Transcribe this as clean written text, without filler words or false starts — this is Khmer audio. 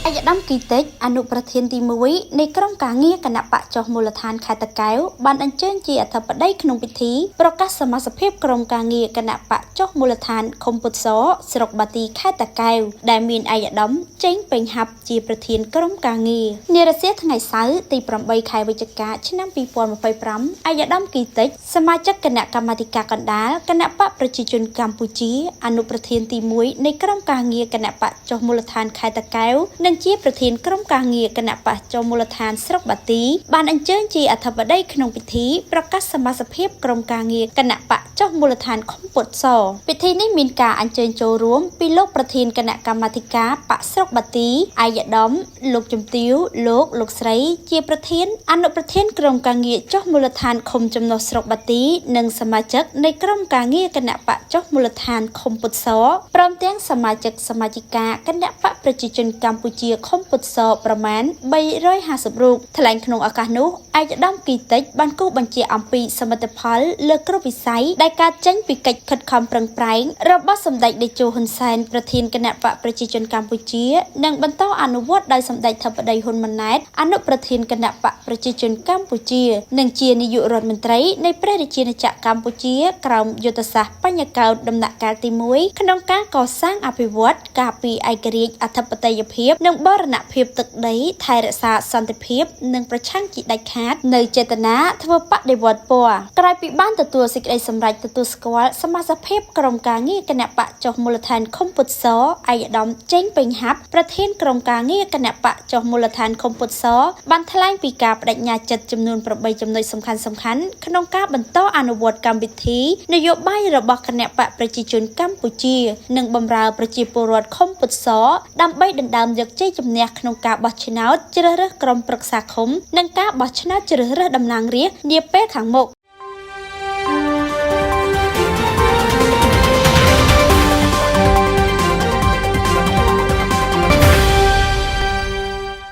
អាយដាមគីតិចអនុប្រធានទី1នៃក្រុមការងារគណៈបកចុះមូលដ្ឋានខេត្តតាកែវបានអញ្ជើញជាអធិបតីក្នុងពិធីប្រកាសសមាជិកភាពក្រុមការងារគណៈបកចុះមូលដ្ឋានខុំពុទ្ធសស្រុកបាទីខេត្តតាកែវដែលមានអាយដាមចេញពេញហាប់ជាប្រធានក្រុមការងារនារសៀលថ្ងៃសៅរ៍ទី8ខែវិច្ឆិកាឆ្នាំ2025អាយដាមគីតិចសមាជិកគណៈកម្មាធិការកណ្ដាលគណៈបកប្រជាជនកម្ពុជាអនុប្រធានទី1នៃក្រុមការងារគណៈបកចុះមូលដ្ឋានខេត្តតាកែវនិងជាប្រធានក្រុមការងារគណៈបកចុះមូលដ្ឋានស្រុកបាទីបានអញ្ជើញជាអធិបតីក្នុងពិធីប្រកាសសមាជិកភាពក្រុមការងារគណៈបកចុះមូលដ្ឋានខុំពុទ្ធសពិធីនេះមានការអញ្ជើញចូលរួមពីលោកប្រធានគណៈកម្មាធិការបកស្រុកបាទីអាយដាមលោកជំទាវលោកស្រីជាប្រធានអនុប្រធានក្រុមការងារចុះមូលដ្ឋានខុំចំណុះស្រុកបាទីនិងសមាជិកនៃក្រុមការងារគណៈបកចុះមូលដ្ឋានខុំពុទ្ធសព្រមទាំងសមាជិកសមាជិកាគណៈបកប្រជាជនកម្ពុជាខុំពុទ្ធសប្រមាណ350រូបថ្លែងក្នុងឱកាសនោះអាយដាមគីតិចបានគូបញ្ជាអំពីសមិទ្ធផលលើគ្រប់វិស័យដែលកើតចេញពីកិច្ចខិតខំប្រឹងប្រែងរបស់សម្ដេចតេជោហ៊ុនសែនប្រធានគណៈបកប្រជាជនកម្ពុជានិងបន្តអនុវត្តដោយសម្ដេចធិបតីហ៊ុនម៉ាណែតអនុប្រធានគណៈបកប្រជាជនកម្ពុជានិងជានាយករដ្ឋមន្ត្រីនៃព្រះរាជាណាចក្រកម្ពុជាក្រោមយុទ្ធសាស្ត្របញ្ញកោណដំណាក់កាលទី1ក្នុងការកសាងអភិវឌ្ឍការពីឯករាជ្យអធិបតេយ្យភាពនិងបរណភាពទឹកដីថែរក្សាសន្តិភាពនិងប្រឆាំងជាដាច់ខាតនៅចេតនាធ្វើបដិវត្តពណ៌ក្រោយពីបានទទួលសេចក្តីសម្រេចទទួលស្គាល់សមាជិកភាពក្រុមការងារគណៈបកចុះមូលដ្ឋានខុំពុទ្ធសអាយដាមចេញពេញហាប់ប្រធានក្រុមការងារគណៈបកចុះមូលដ្ឋានខុំពុទ្ធសបានថ្លែងពីការបដិញ្ញាចិត្តចំនួន8ចំណុចសំខាន់ៗក្នុងការបន្តអនុវត្តកម្មវិធីនយោបាយរបស់គណៈបកប្រជាជនកម្ពុជានិងបម្រើប្រជាពលរដ្ឋខុំពុទ្ធសដើម្បីដណ្ដើមយកជ័យជំនះក្នុងការបោះឆ្នោតជ្រើសរើសក្រុមប្រឹក្សាឃុំនិងការបោះឆ្នោតជ្រើសរើសតំណាងរាស្ត្រនាពេលខាងមុខ